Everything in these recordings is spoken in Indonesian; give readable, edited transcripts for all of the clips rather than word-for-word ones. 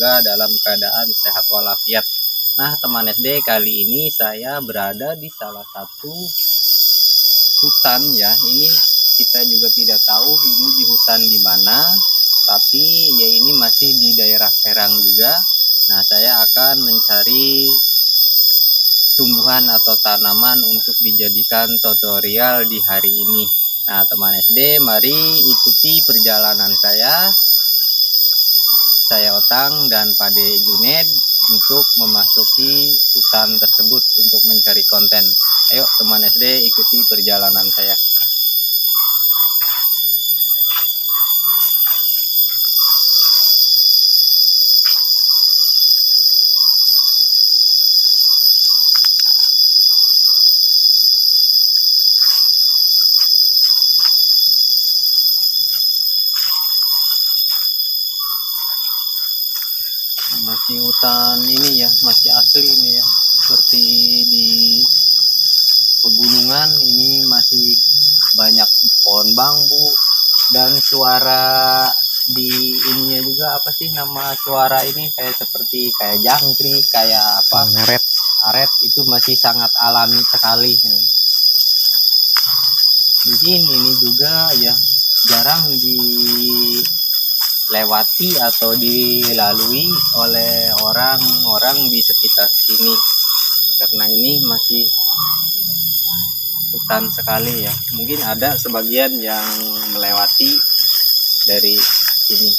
semoga dalam keadaan sehat walafiat. Nah teman SD, kali ini saya berada di salah satu hutan ya. Ini kita juga tidak tahu ini di hutan di mana, tapi ya ini masih di daerah Serang juga. Nah saya akan mencari tumbuhan atau tanaman untuk dijadikan tutorial di hari ini. Nah teman SD, mari ikuti perjalanan saya Otang dan Pade Juned untuk memasuki hutan tersebut untuk mencari konten. Ayo teman SD, ikuti perjalanan saya. Masih hutan ini ya, masih asli ini ya, seperti di pegunungan. Ini masih banyak pohon bambu dan suara di ininya juga, apa sih nama suara ini, kayak seperti kayak jangkrik, kayak apa, aret itu masih sangat alami sekali. Jadi ini juga ya jarang dilewati atau dilalui oleh orang-orang di sekitar sini, karena ini masih hutan sekali ya. Mungkin ada sebagian yang melewati dari sini.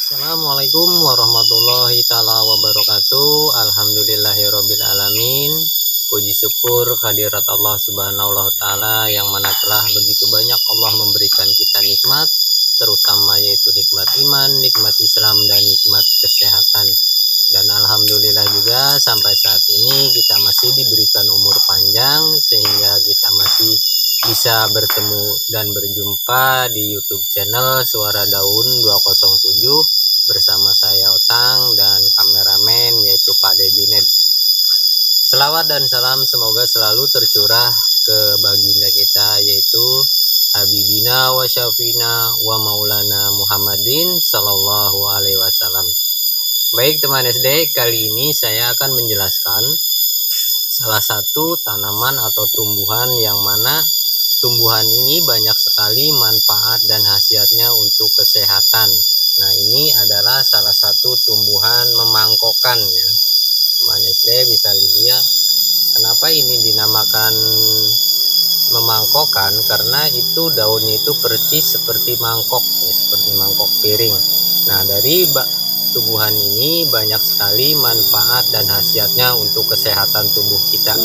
Assalamualaikum warahmatullahi ta'ala wabarakatuh. Alhamdulillahirabbil alamin. Puji syukur hadirat Allah subhanahu wa ta'ala, yang mana telah begitu banyak Allah memberikan kita nikmat, terutama yaitu nikmat iman, nikmat Islam, dan nikmat kesehatan. Dan alhamdulillah juga sampai saat ini kita masih diberikan umur panjang, sehingga kita masih bisa bertemu dan berjumpa di YouTube channel Suara Daun 207 bersama saya Otang dan kameramen yaitu Pade Juned. Selawat dan salam semoga selalu tercurah ke baginda kita, yaitu Habibina wa Syafina wa Maulana Muhammadin Sallallahu Alaihi Wasallam. Baik teman SD, kali ini saya akan menjelaskan salah satu tanaman atau tumbuhan yang mana tumbuhan ini banyak sekali manfaat dan khasiatnya untuk kesehatan. Nah ini adalah salah satu tumbuhan memangkokan ya. Teman SD bisa lihat kenapa ini dinamakan memangkokan, karena itu daunnya itu percis seperti mangkok ya, seperti mangkok piring. Nah dari tumbuhan ini banyak sekali manfaat dan khasiatnya untuk kesehatan tubuh kita.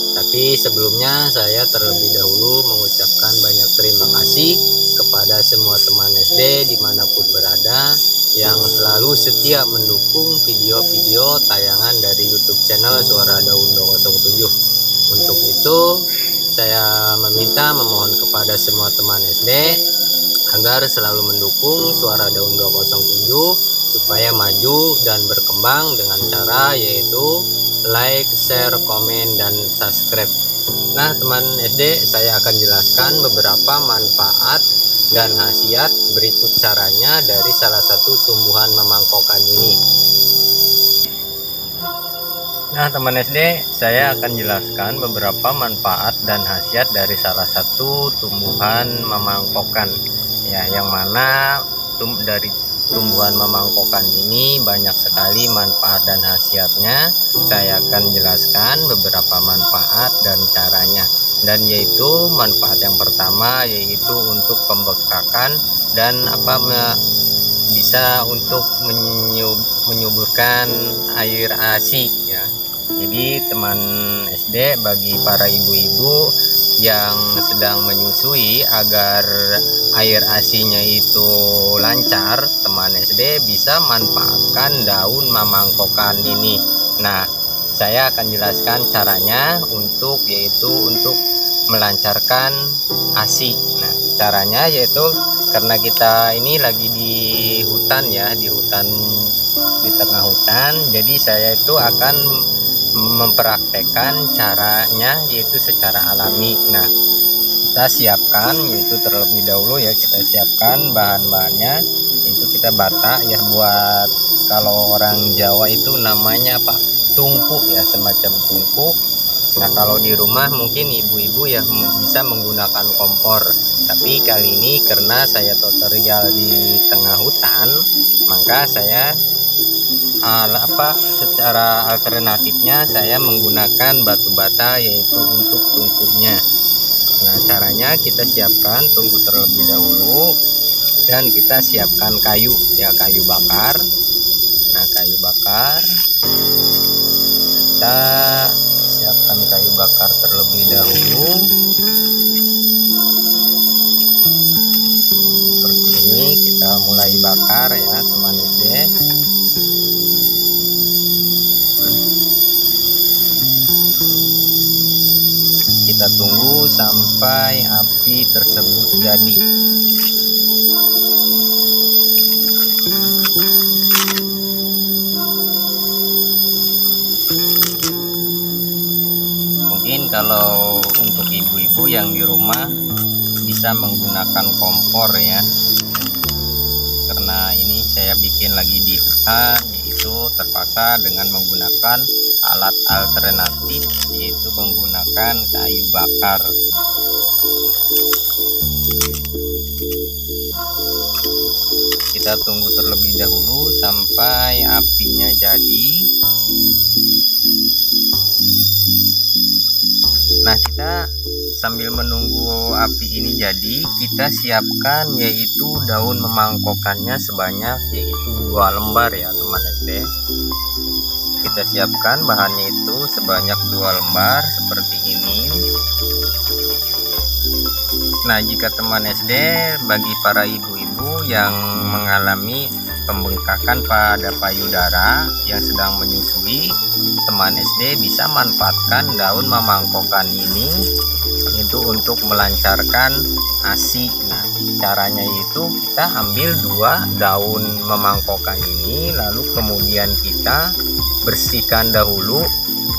Tapi sebelumnya saya terlebih dahulu mengucapkan banyak terima kasih kepada semua teman SD dimanapun berada yang selalu setia mendukung video-video tayangan dari YouTube channel Suara Daun 207. Untuk itu saya memohon kepada semua teman SD agar selalu mendukung Suara Daun 207 supaya maju dan berkembang dengan cara yaitu like, share, komen, dan subscribe. Nah teman SD, saya akan jelaskan beberapa manfaat dan khasiat berikut caranya dari salah satu tumbuhan memangkokan ini. Nah teman SD, saya akan jelaskan beberapa manfaat dan khasiat dari salah satu tumbuhan memangkokan ya, yang mana dari tumbuhan memangkokan ini banyak sekali manfaat dan khasiatnya. Saya akan jelaskan beberapa manfaat dan caranya, dan yaitu manfaat yang pertama yaitu untuk pembekakan dan bisa untuk menyuburkan air ASI ya. Jadi teman SD, bagi para ibu-ibu yang sedang menyusui agar air ASI-nya itu lancar, teman SD bisa manfaatkan daun memangkokan ini. Nah, saya akan jelaskan caranya yaitu untuk melancarkan ASI. Nah, caranya yaitu karena kita ini lagi di hutan ya, di tengah hutan, jadi saya itu akan mempraktekkan caranya yaitu secara alami. Nah, kita siapkan yaitu terlebih dahulu ya, kita siapkan bahan-bahannya, itu kita bata ya, buat kalau orang Jawa itu namanya apa, tungku ya, semacam tungku. Nah, kalau di rumah mungkin ibu-ibu yang bisa menggunakan kompor, tapi kali ini karena saya tutorial di tengah hutan, maka saya secara alternatifnya saya menggunakan batu bata yaitu untuk tungkunya. Nah, caranya kita siapkan tungku terlebih dahulu dan kita siapkan kayu ya, kayu bakar. Nah, kayu bakar kita siapkan kayu bakar terlebih dahulu seperti ini. Kita mulai bakar ya teman SD. Kita tunggu sampai api tersebut jadi. Mungkin kalau untuk ibu-ibu yang di rumah bisa menggunakan kompor ya, karena ini saya bikin lagi di hutan, yaitu terpaksa dengan menggunakan alat alternatif yaitu menggunakan kayu bakar. Kita tunggu terlebih dahulu sampai apinya jadi. Nah, kita sambil menunggu api ini jadi, kita siapkan yaitu daun memangkokannya sebanyak yaitu 2 lembar ya teman SD. Kita siapkan bahannya itu sebanyak 2 lembar seperti ini. Nah, jika teman SD, bagi para ibu-ibu yang mengalami pembengkakan pada payudara yang sedang menyusui, teman SD bisa manfaatkan daun memangkokan ini itu untuk melancarkan ASI. Nah, caranya itu kita ambil 2 daun memangkokan ini, lalu kemudian kita bersihkan dahulu,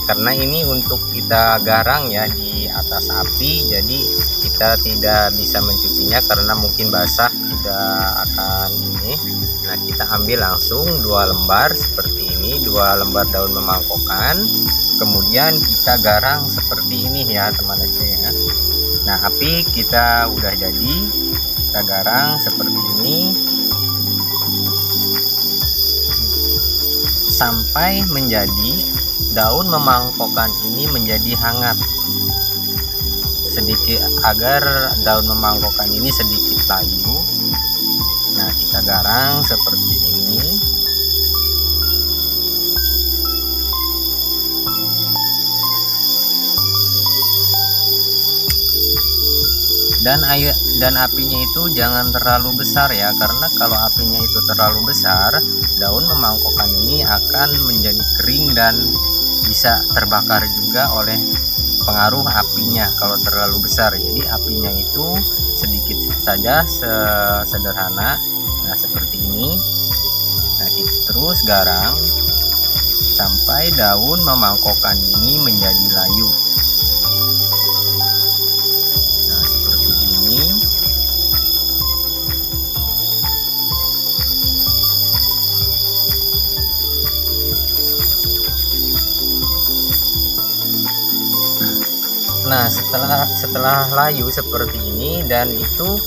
karena ini untuk kita garang ya di atas api, jadi kita tidak bisa mencucinya karena mungkin basah, tidak akan ini. Nah, kita ambil langsung 2 lembar seperti ini, 2 lembar daun memangkokan, kemudian kita garang seperti ini ya teman SD ya. Nah, api kita udah jadi, kita garang seperti ini sampai menjadi daun memangkokan ini menjadi hangat sedikit, agar daun memangkokan ini sedikit layu. Nah, kita garang seperti ini. Dan apinya itu jangan terlalu besar ya, karena kalau apinya itu terlalu besar, daun memangkokan ini akan menjadi kering dan bisa terbakar juga oleh pengaruh apinya kalau terlalu besar. Jadi apinya itu sedikit saja, sederhana. Nah, seperti ini. Nah, kita terus garang sampai daun memangkokan ini menjadi layu. Nah, seperti ini. Nah, setelah layu seperti ini, dan itu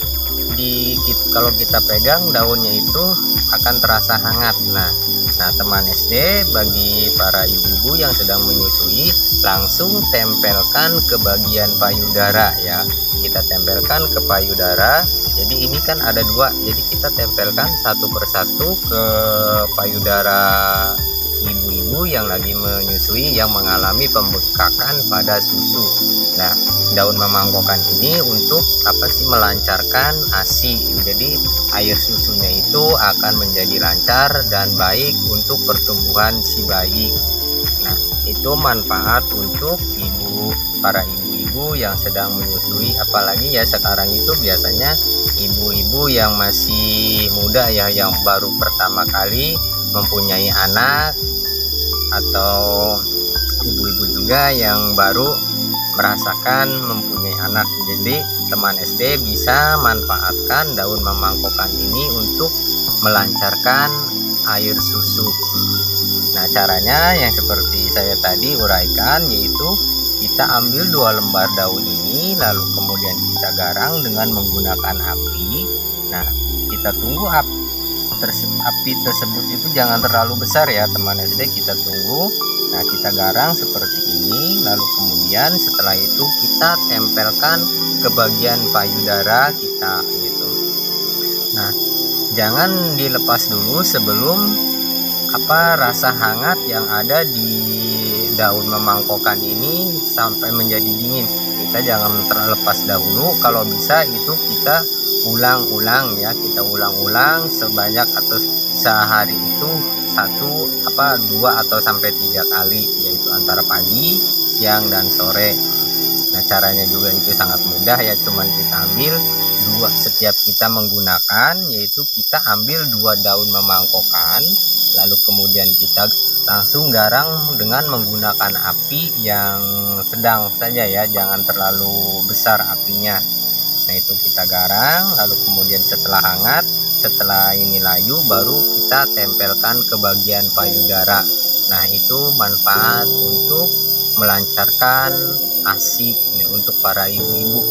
kalau kita pegang daunnya itu akan terasa hangat. Nah, teman SD, bagi para ibu-ibu yang sedang menyusui, langsung tempelkan ke bagian payudara ya. Kita tempelkan ke payudara. Jadi ini kan ada 2, jadi kita tempelkan satu persatu ke payudara ibu-ibu yang lagi menyusui yang mengalami pembengkakan pada susu. Nah, daun memangkokan ini untuk melancarkan ASI. Jadi air susunya itu akan menjadi lancar dan baik untuk pertumbuhan si bayi. Nah, itu manfaat untuk para ibu-ibu ibu-ibu yang sedang menyusui, apalagi ya sekarang itu biasanya ibu-ibu yang masih muda ya, yang baru pertama kali mempunyai anak, atau ibu-ibu juga yang baru merasakan mempunyai anak. Jadi teman SD bisa manfaatkan daun memangkokan ini untuk melancarkan air susu. Nah, caranya yang seperti saya tadi uraikan, yaitu kita ambil 2 lembar daun ini, lalu kemudian kita garang dengan menggunakan api. Nah, kita tunggu api tersebut itu jangan terlalu besar ya teman SD, kita tunggu. Nah, kita garang seperti ini, lalu kemudian setelah itu kita tempelkan ke bagian payudara kita gitu. Nah, jangan dilepas dulu sebelum rasa hangat yang ada di daun memangkokan ini sampai menjadi dingin. Kita jangan terlepas dahulu, kalau bisa itu kita ulang-ulang ya, kita ulang-ulang sebanyak atau sehari itu 2 atau sampai 3 kali, yaitu antara pagi, siang, dan sore. Nah, caranya juga itu sangat mudah ya, cuman kita ambil 2 setiap kita menggunakan, yaitu kita ambil 2 daun memangkokan, lalu kemudian kita langsung garang dengan menggunakan api yang sedang saja ya, jangan terlalu besar apinya. Nah, itu kita garang, lalu kemudian setelah hangat, setelah ini layu, baru kita tempelkan ke bagian payudara. Nah, itu manfaat untuk melancarkan ASI ini untuk para ibu-ibu.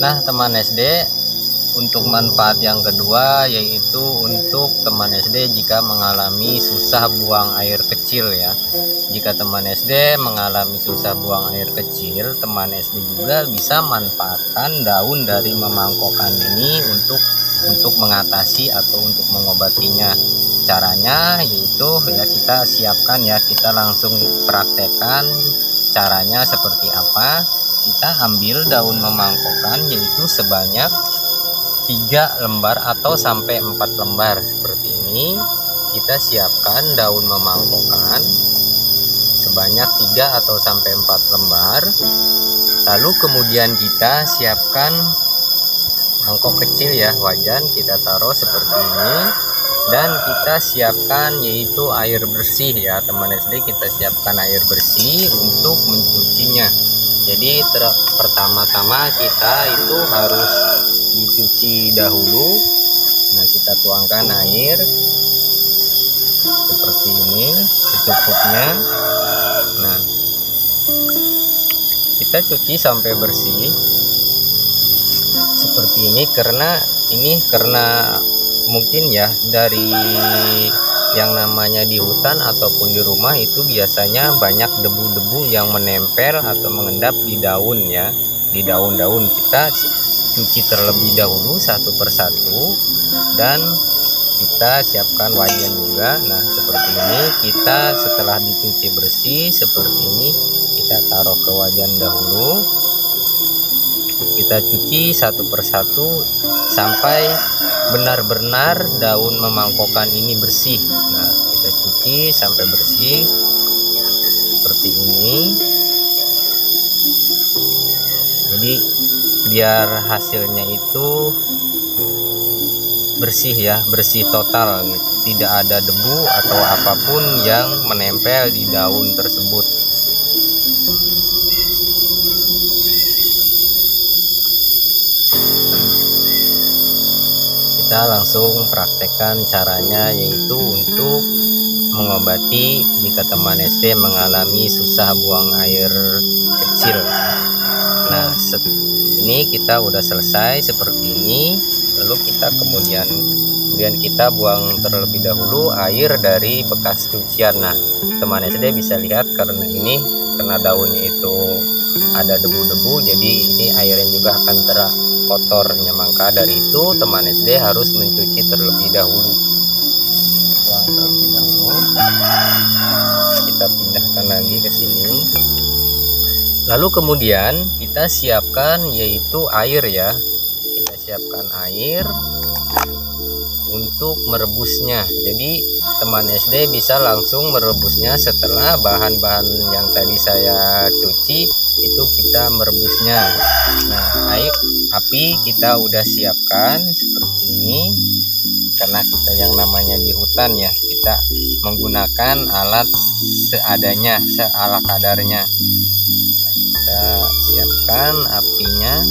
Nah, teman SD, untuk manfaat yang kedua yaitu untuk teman SD jika mengalami susah buang air kecil ya. Jika teman SD mengalami susah buang air kecil, teman SD juga bisa manfaatkan daun dari memangkokan ini untuk mengatasi atau untuk mengobatinya. Caranya yaitu ya, kita siapkan ya, kita langsung praktekkan caranya seperti apa. Kita ambil daun memangkokan yaitu sebanyak 3 lembar atau sampai 4 lembar seperti ini. Kita siapkan daun memangkokan sebanyak 3 atau sampai 4 lembar. Lalu kemudian kita siapkan mangkok kecil ya, wajan, kita taruh seperti ini, dan kita siapkan yaitu air bersih ya teman SD. Kita siapkan air bersih untuk mencucinya. Jadi pertama-tama kita itu harus dicuci dahulu. Nah, kita tuangkan air seperti ini secukupnya. Nah, kita cuci sampai bersih seperti ini, karena mungkin ya dari yang namanya di hutan ataupun di rumah itu biasanya banyak debu-debu yang menempel atau mengendap di daun ya, di daun-daun. Kita cuci terlebih dahulu satu persatu, dan kita siapkan wajan juga. Nah, seperti ini kita setelah dicuci bersih seperti ini, kita taruh ke wajan dahulu. Kita cuci satu persatu sampai benar-benar daun memangkokan ini bersih. Nah, kita cuci sampai bersih seperti ini. Jadi biar hasilnya itu bersih ya, bersih total gitu. Tidak ada debu atau apapun yang menempel di daun tersebut. Kita langsung praktekkan caranya, yaitu untuk mengobati jika teman SD mengalami susah buang air kecil. Nah, ini kita udah selesai seperti ini. Lalu kita kemudian kita buang terlebih dahulu air dari bekas cucian. Nah, teman SD bisa lihat karena daunnya itu ada debu-debu, jadi ini airnya juga akan kotornya. Maka dari itu teman SD harus mencuci terlebih dahulu. Buang terlebih dahulu. Kita pindahkan lagi ke sini. Lalu kemudian kita siapkan yaitu air ya. Kita siapkan air untuk merebusnya. Jadi teman SD bisa langsung merebusnya setelah bahan-bahan yang tadi saya cuci itu kita merebusnya. Nah, api kita udah siapkan seperti ini. Karena kita yang namanya di hutan ya, kita menggunakan alat seadanya, seala kadarnya. Nah, kita siapkan apinya.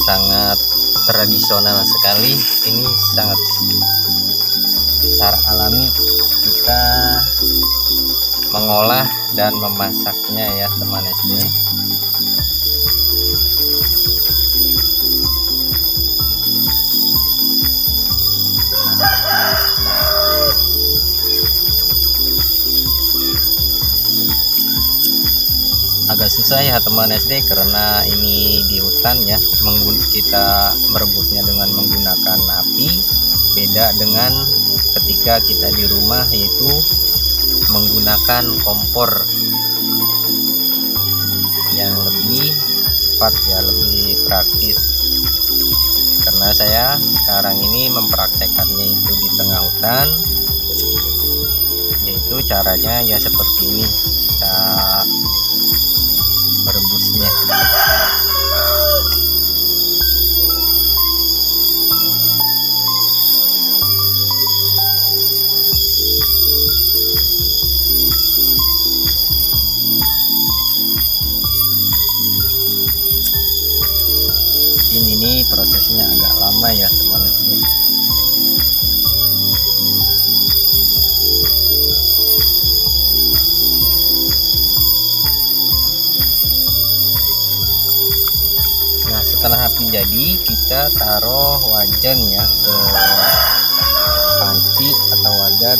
Sangat tradisional sekali, ini sangat secara alami kita mengolah dan memasaknya ya teman SD. Agak susah ya teman SD karena ini di hutan ya, kita merebusnya dengan menggunakan api. Beda dengan ketika kita di rumah, yaitu menggunakan kompor yang lebih cepat ya, lebih praktis. Karena saya sekarang ini mempraktekannya itu di tengah hutan, yaitu caranya ya seperti ini kita merebusnya. Ini prosesnya agak lama ya teman SD. Nah, setelah api jadi, kita taruh wajan ya ke panci atau wajan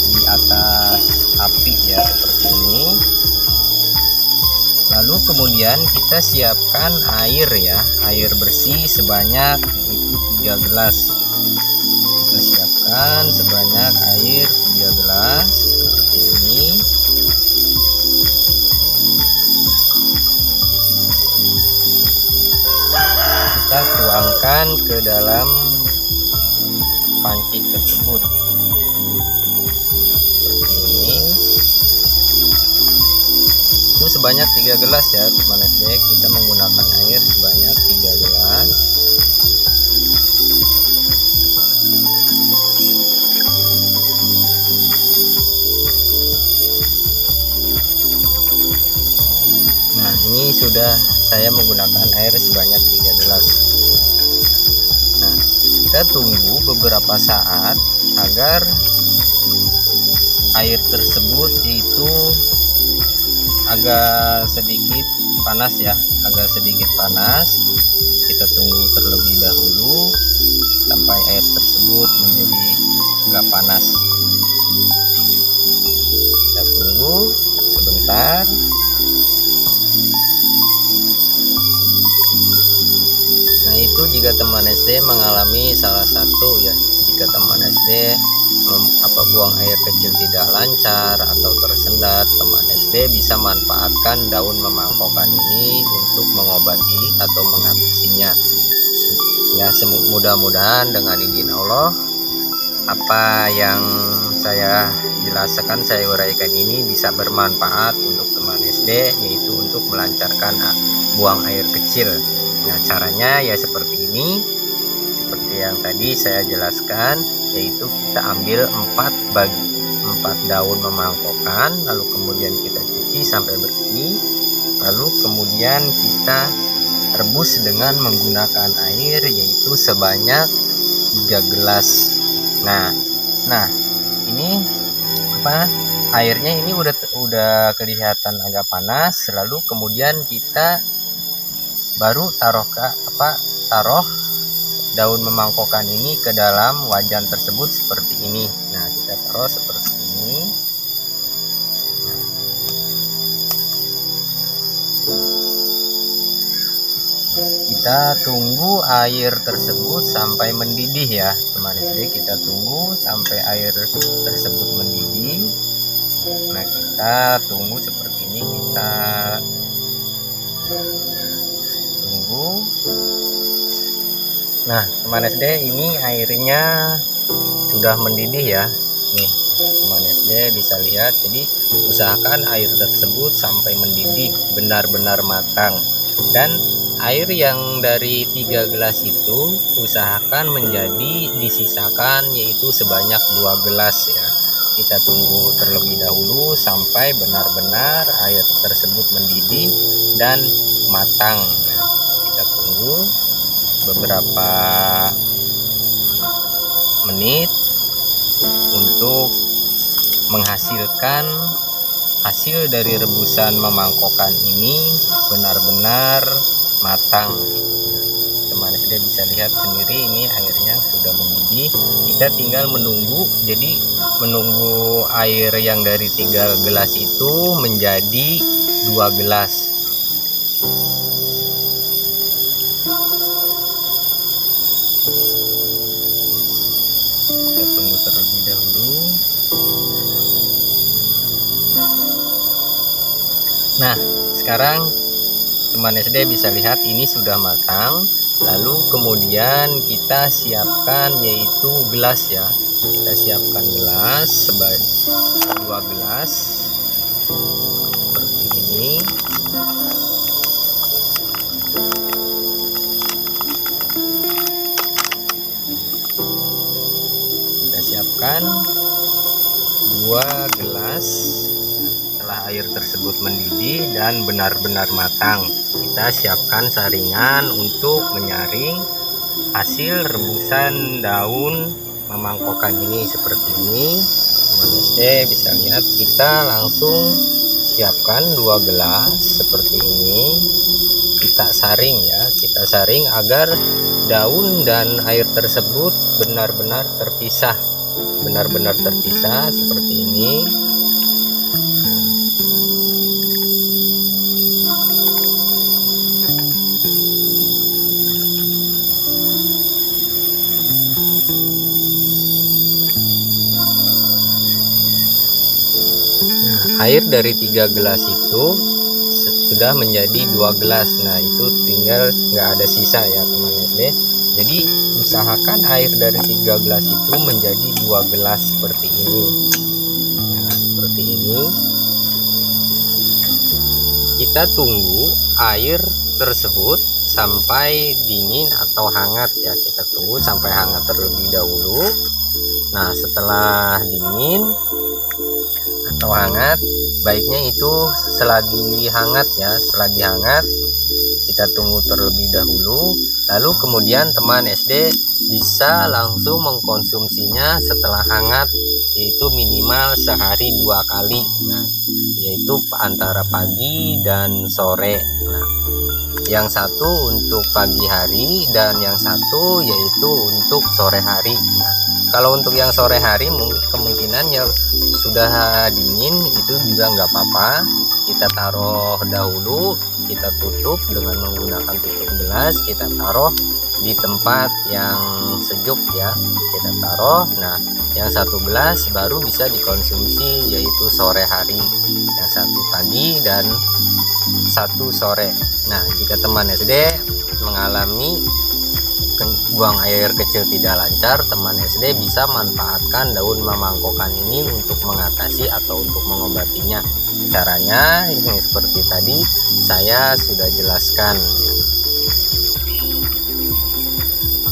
di atas api ya seperti ini. Lalu kemudian kita siapkan air ya, air bersih sebanyak itu 3 gelas. Kita siapkan sebanyak air 3 gelas seperti ini. Kita tuangkan ke dalam panci tersebut seperti ini. Itu sebanyak 3 gelas ya teman SD, kita menggunakan air sebanyak 3 gelas. Nah, ini sudah saya menggunakan air sebanyak 3 gelas. Nah, kita tunggu beberapa saat agar air tersebut itu agak sedikit panas ya, agak sedikit panas. Kita tunggu terlebih dahulu sampai air tersebut menjadi enggak panas. Kita tunggu sebentar. Nah, itu jika teman SD mengalami salah satu ya, jika teman SD buang air kecil tidak lancar atau tersendat, teman SD bisa manfaatkan daun memangkokan ini untuk mengobati atau mengatasinya. Ya, mudah-mudahan dengan izin Allah apa yang saya jelaskan, saya uraikan ini bisa bermanfaat untuk teman SD, yaitu untuk melancarkan buang air kecil. Nah, caranya ya seperti ini, seperti yang tadi saya jelaskan, yaitu kita ambil 4 daun memangkokan, lalu kemudian kita cuci sampai bersih, lalu kemudian kita rebus dengan menggunakan air yaitu sebanyak 3 gelas. Nah ini airnya ini udah kelihatan agak panas, lalu kemudian kita baru taruh daun memangkokan ini ke dalam wajan tersebut seperti ini. Nah, kita taruh seperti ini. kita tunggu air tersebut sampai mendidih ya teman SD. Kita tunggu sampai air tersebut mendidih. Nah, kita tunggu seperti ini, kita tunggu. Nah teman SD, ini airnya sudah mendidih ya. Nih teman SD bisa lihat. Jadi usahakan air tersebut sampai mendidih, benar-benar matang. Dan air yang dari 3 gelas itu usahakan menjadi disisakan yaitu sebanyak 2 gelas ya. Kita tunggu terlebih dahulu sampai benar-benar air tersebut mendidih dan matang. Nah, kita tunggu beberapa menit untuk menghasilkan hasil dari rebusan memangkokan ini benar-benar matang. Teman SD bisa lihat sendiri, ini airnya sudah mendidih. Kita tinggal menunggu, jadi menunggu air yang dari 3 gelas itu menjadi 2 gelas. Kita tunggu terlebih dahulu. Nah, sekarang teman SD bisa lihat ini sudah matang. Lalu kemudian kita siapkan yaitu gelas ya. Kita siapkan gelas sebanyak 2 gelas seperti ini. Kita siapkan 2 gelas. Setelah air tersebut mendidih dan benar-benar matang, kita siapkan saringan untuk menyaring hasil rebusan daun memangkokan ini seperti ini. Teman SD bisa lihat, kita langsung siapkan 2 gelas seperti ini. Kita saring ya, kita saring agar daun dan air tersebut benar-benar terpisah, seperti ini. Air dari 3 gelas itu sudah menjadi 2 gelas. Nah, itu tinggal nggak ada sisa ya teman SD. Jadi usahakan air dari 3 gelas itu menjadi 2 gelas seperti ini. Nah, seperti ini. Kita tunggu air tersebut sampai dingin atau hangat ya. Kita tunggu sampai hangat terlebih dahulu. Nah, setelah dingin atau hangat, baiknya itu selagi hangat ya, selagi hangat kita tunggu terlebih dahulu. Lalu kemudian teman SD bisa langsung mengkonsumsinya setelah hangat, yaitu minimal sehari 2 kali. Nah, yaitu antara pagi dan sore. Nah, yang satu untuk pagi hari dan yang satu yaitu untuk sore hari. Nah, kalau untuk yang sore hari kemungkinan ya sudah dingin, itu juga nggak apa-apa. Kita taruh dahulu, kita tutup dengan menggunakan tutup gelas, kita taruh di tempat yang sejuk ya. Kita taruh. Nah, yang 1 gelas baru bisa dikonsumsi yaitu sore hari, yang 1 pagi dan 1 sore. Nah, jika teman SD mengalami buang air kecil tidak lancar, teman SD bisa manfaatkan daun memangkokan ini untuk mengatasi atau untuk mengobatinya. Caranya ini seperti tadi saya sudah jelaskan.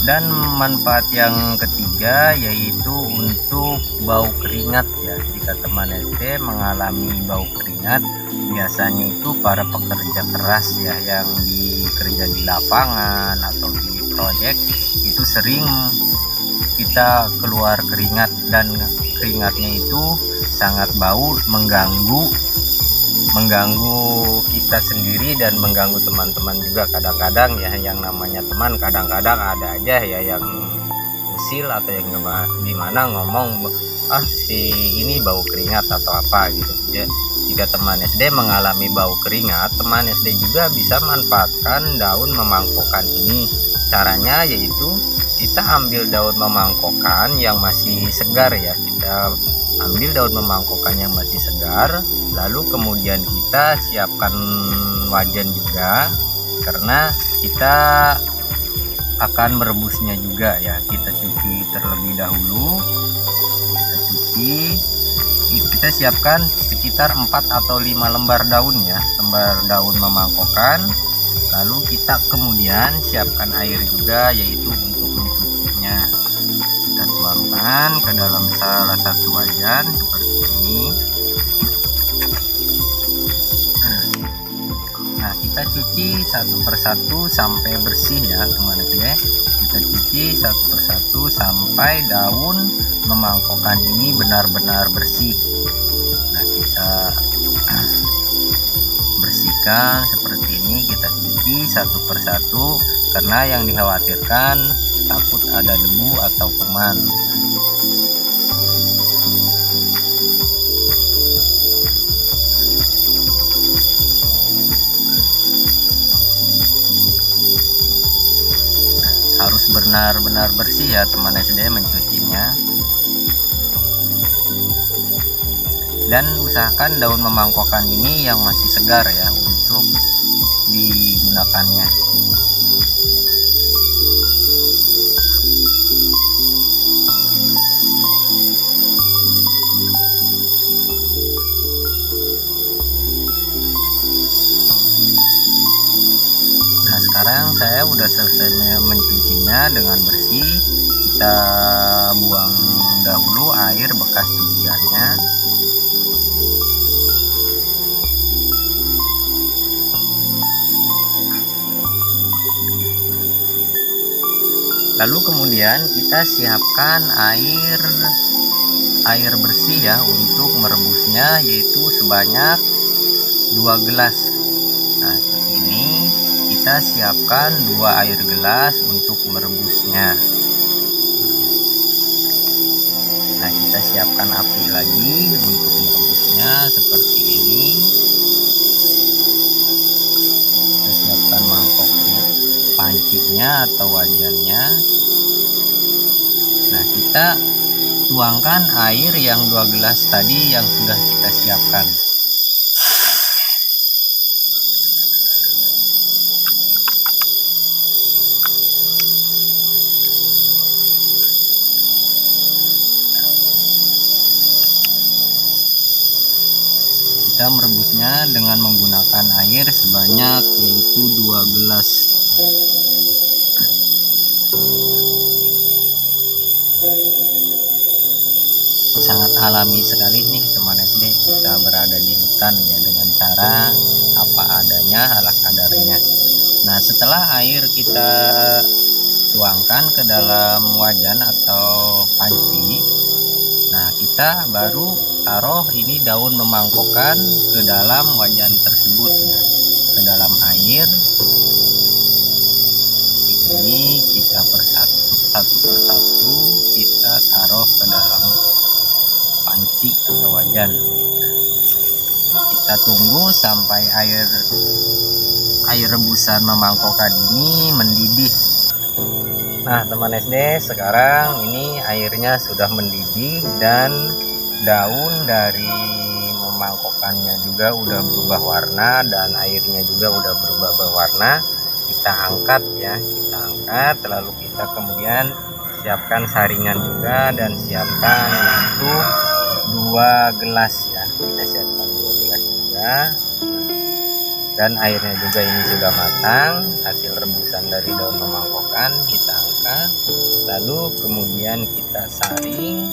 Dan manfaat yang ketiga yaitu untuk bau keringat ya. Jika teman SD mengalami bau keringat, biasanya itu para pekerja keras ya yang bekerja di lapangan atau di proyek, itu sering kita keluar keringat, dan keringatnya itu sangat bau, mengganggu kita sendiri dan mengganggu teman-teman juga. Kadang-kadang ya, yang namanya teman kadang-kadang ada aja ya yang usil atau yang gimana ngomong, si ini bau keringat atau apa gitu. Jika teman SD mengalami bau keringat, teman SD juga bisa manfaatkan daun memangkokan ini. Caranya yaitu kita ambil daun memangkokan yang masih segar ya. Kita ambil daun memangkokan yang masih segar, lalu kemudian kita siapkan wajan juga, karena kita akan merebusnya juga ya. Kita cuci terlebih dahulu, kita siapkan sekitar 4 atau 5 lembar daun ya, lembar daun memangkokan. Lalu kita kemudian siapkan air juga, yaitu untuk mencucinya. Kita tuangkan ke dalam salah satu wajan seperti ini. Nah, kita cuci satu persatu sampai bersih ya teman SD. Kita cuci satu persatu sampai daun memangkokan ini benar-benar bersih. Nah, kita bersihkan seperti ini, kita cuci satu persatu, karena yang dikhawatirkan takut ada debu atau kuman. Harus benar-benar bersih ya teman SD mencucinya. Dan usahakan daun memangkokan ini yang masih segar ya untuk digunakannya. Nah, sekarang saya udah selesai mencucinya dengan bersih. Kita buang dahulu air bekas cuciannya. Lalu kemudian kita siapkan air bersih ya untuk merebusnya, yaitu sebanyak 2 gelas. Nah, ini kita siapkan 2 air gelas untuk merebusnya. Nah, kita siapkan api lagi untuk merebusnya seperti ini. Kita siapkan mangkoknya, pancinya atau wajannya. Nah, kita tuangkan air yang 2 gelas tadi yang sudah kita siapkan. Kita merebusnya dengan menggunakan air sebanyak yaitu 2 gelas. Sangat alami sekali nih teman SD, kita berada di hutan ya dengan cara apa adanya ala kadarnya. Nah, setelah air kita tuangkan ke dalam wajan atau panci, nah kita baru taruh ini daun memangkokan ke dalam wajan tersebut ya, ke dalam air. Ini kita satu persatu kita taruh ke dalam panci atau wajan. Nah, kita tunggu sampai air rebusan memangkokan ini mendidih. Nah, teman SD, sekarang ini airnya sudah mendidih dan daun dari memangkokannya juga udah berubah warna dan airnya juga udah berubah warna. Kita angkat ya, kita angkat, lalu kita kemudian siapkan saringan juga dan siapkan itu 2 gelas ya. Kita siapkan 2 gelas juga. Dan airnya juga ini sudah matang, hasil rebusan dari daun memangkokan. Kita angkat, lalu kemudian kita saring,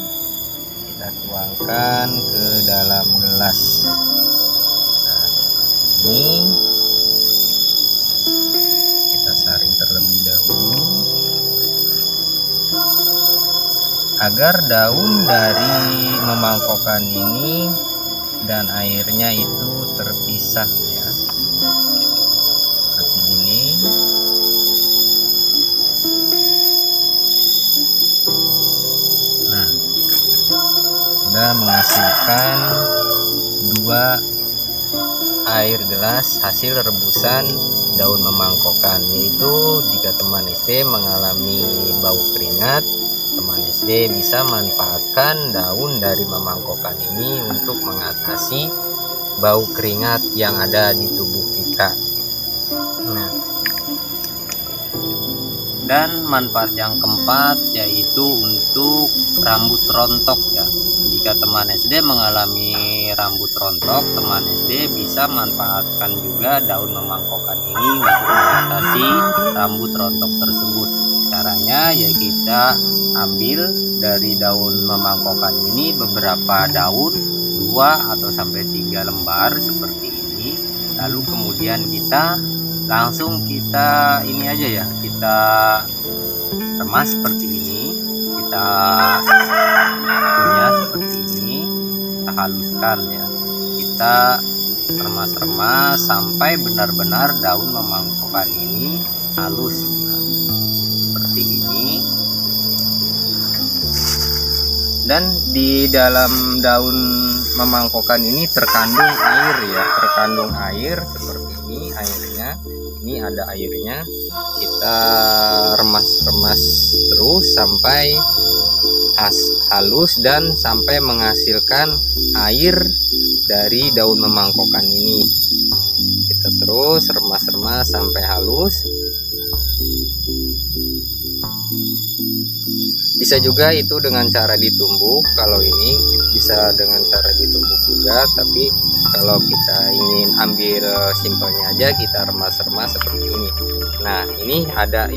kita tuangkan ke dalam gelas. Nah, ini kita saring terlebih dahulu agar daun dari memangkokan ini dan airnya itu terpisah ya, seperti ini. Nah, sudah menghasilkan 2 air gelas hasil rebusan daun memangkokan, yaitu jika teman SD mengalami bau keringat, teman SD bisa manfaatkan daun dari memangkokan ini untuk mengatasi bau keringat yang ada di tubuh kita. Nah, dan manfaat yang keempat yaitu untuk rambut rontok ya. Jika teman SD mengalami rambut rontok, teman SD bisa manfaatkan juga daun memangkokan ini untuk mengatasi rambut rontok tersebut. Caranya ya kita ambil dari daun memangkokan ini beberapa daun, 2 atau sampai 3 lembar seperti ini. Lalu kemudian kita ini aja ya, kita remas seperti ini, kita punya seperti ini, kita haluskan ya, kita remas-remas sampai benar-benar daun memangkokan ini halus. Nah, seperti ini. Dan di dalam daun memangkokan ini terkandung air ya, terkandung air seperti ini airnya. Ini ada airnya, kita remas-remas terus sampai halus dan sampai menghasilkan air dari daun memangkokan ini. Kita terus remas-remas sampai halus. Bisa juga itu dengan cara ditumbuk, kalau ini bisa dengan cara ditumbuk juga, tapi kalau kita ingin ambil simpelnya aja kita remas-remas seperti ini. Nah, ini ada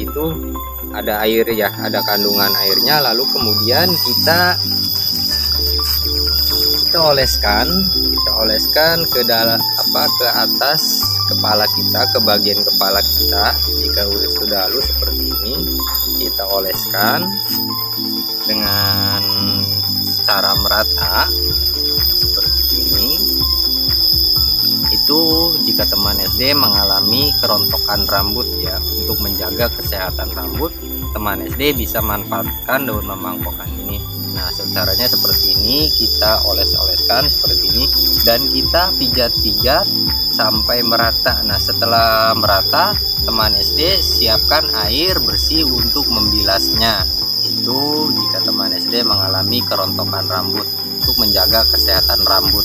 air ya, ada kandungan airnya, lalu kemudian kita oleskan ke atas kepala kita, ke bagian kepala kita. Jika sudah halus seperti ini, kita oleskan dengan cara merata seperti ini. Itu jika teman SD mengalami kerontokan rambut ya. Untuk menjaga kesehatan rambut, teman SD bisa manfaatkan daun memangkokan ini. Nah, caranya seperti ini, kita oles-oleskan seperti ini dan kita pijat-pijat sampai merata. Nah, setelah merata, teman SD siapkan air bersih untuk membilasnya. Itu jika teman SD mengalami kerontokan rambut, untuk menjaga kesehatan rambut.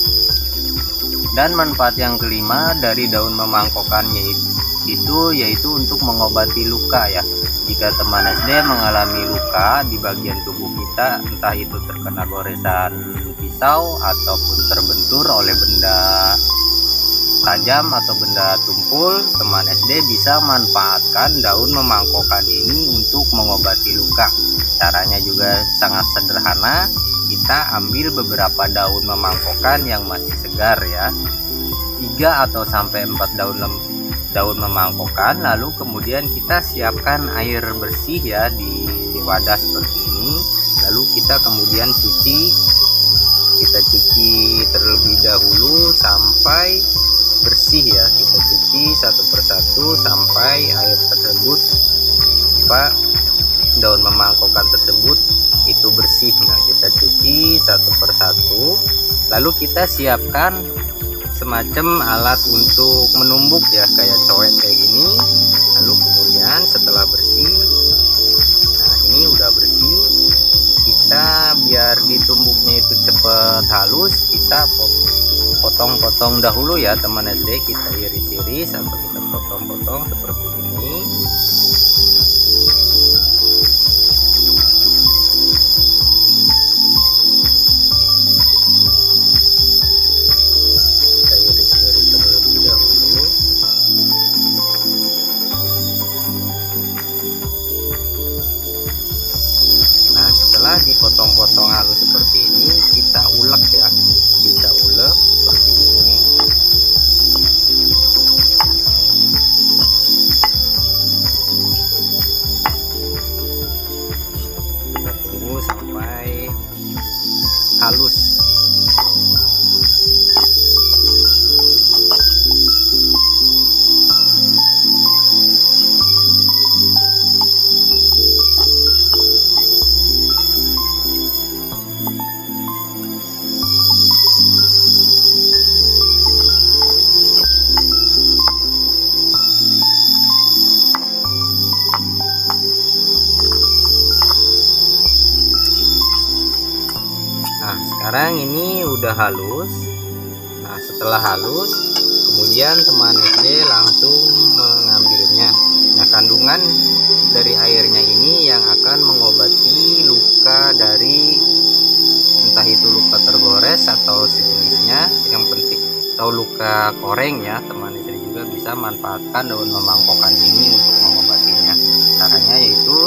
Dan manfaat yang kelima dari daun memangkokan yaitu untuk mengobati luka ya. Jika teman SD mengalami luka di bagian tubuh kita, entah itu terkena goresan pisau ataupun terbentur oleh benda tajam atau benda tumpul, teman SD bisa manfaatkan daun memangkokan ini untuk mengobati luka. Caranya juga sangat sederhana, kita ambil beberapa daun memangkokan yang masih segar ya, 3 atau sampai 4 daun memangkokan, lalu kemudian kita siapkan air bersih ya di wadah seperti ini, lalu kita kemudian cuci terlebih dahulu sampai bersih ya, kita cuci satu persatu sampai air tersebut daun memangkokan tersebut itu bersih. Nah, kita cuci satu persatu, lalu kita siapkan semacam alat untuk menumbuk ya, kayak cowek kayak gini. Lalu kemudian setelah bersih, nah ini udah bersih, kita biar ditumbuknya itu cepet halus, kita potong-potong dahulu ya teman SD, kita iris-iris atau kita potong-potong seperti ini. Setelah dipotong-potong halus seperti ini, kita ulek ya, kita ulek seperti ini. sudah halus. Nah, setelah halus, kemudian teman SD langsung mengambilnya. Nah, kandungan dari airnya ini yang akan mengobati luka dari entah itu luka tergores atau sejenisnya, yang penting atau luka koreng ya. Teman istri juga bisa manfaatkan daun memangkokan ini untuk mengobatinya. Caranya yaitu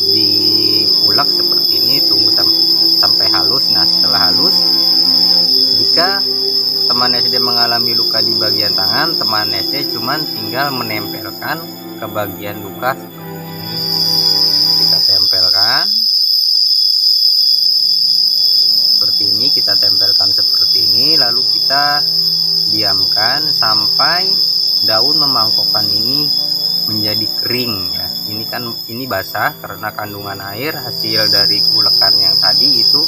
diulek seperti ini, tunggu sampai halus. Nah, setelah halus, jika teman SD mengalami luka di bagian tangan, teman SD cuman tinggal menempelkan ke bagian luka seperti ini. Kita tempelkan seperti ini, lalu kita diamkan sampai daun memangkokan ini menjadi kering ya. Ini basah karena kandungan air hasil dari ulekan yang tadi itu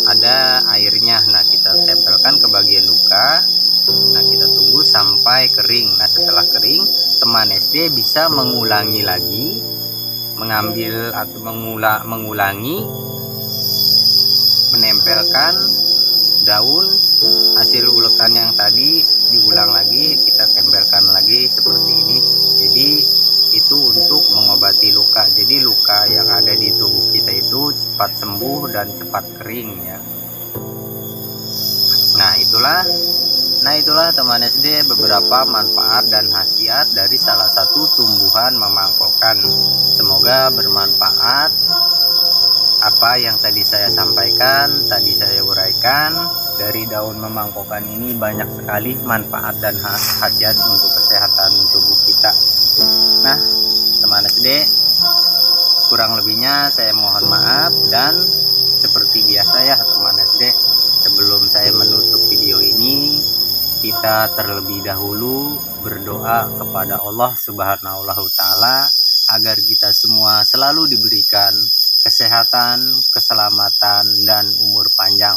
ada airnya. Nah, kita tempelkan ke bagian luka. Nah, kita tunggu sampai kering. Nah, setelah kering, teman SD bisa mengulangi lagi, mengambil atau mengulangi menempelkan daun hasil ulekan yang tadi, diulang lagi, kita tempelkan lagi seperti ini. Jadi itu untuk mengobati luka. Jadi luka yang ada di tubuh kita itu cepat sembuh dan cepat kering ya. Nah, itulah teman SD beberapa manfaat dan khasiat dari salah satu tumbuhan memangkokan. Semoga bermanfaat apa yang tadi saya sampaikan, tadi saya uraikan. Dari daun memangkokan ini banyak sekali manfaat dan khasiat untuk kesehatan tubuh kita. Nah, teman SD, kurang lebihnya saya mohon maaf. Dan seperti biasa ya teman SD, sebelum saya menutup video ini, kita terlebih dahulu berdoa kepada Allah Subhanahu wa Ta'ala agar kita semua selalu diberikan kesehatan, keselamatan, dan umur panjang.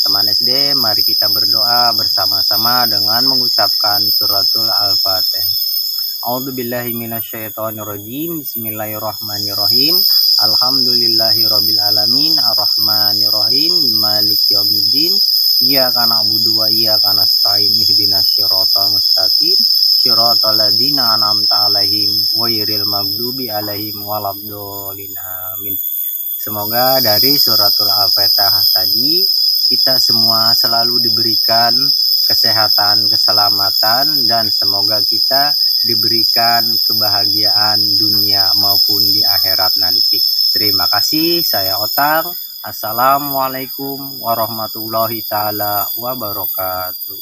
Teman SD, mari kita berdoa bersama-sama dengan mengucapkan suratul Al-Fatihah. A'udzubillahi minasyaitonirrajim. Bismillahirrahmanirrahim. Alhamdulillahirabbil alamin, arrahmanirrahim, maliki yaumiddin. Iyyaka na'budu wa iyyaka nasta'in. Ihdinas siratal mustaqim. Siratal ladzina an'amta 'alaihim ghairil maghdubi 'alaihim waladdallin. Amin. Semoga dari suratul Al-Fatihah tadi kita semua selalu diberikan kesehatan, keselamatan, dan semoga kita diberikan kebahagiaan dunia maupun di akhirat nanti. Terima kasih, saya Otang. Assalamualaikum warahmatullahi taala wabarakatuh.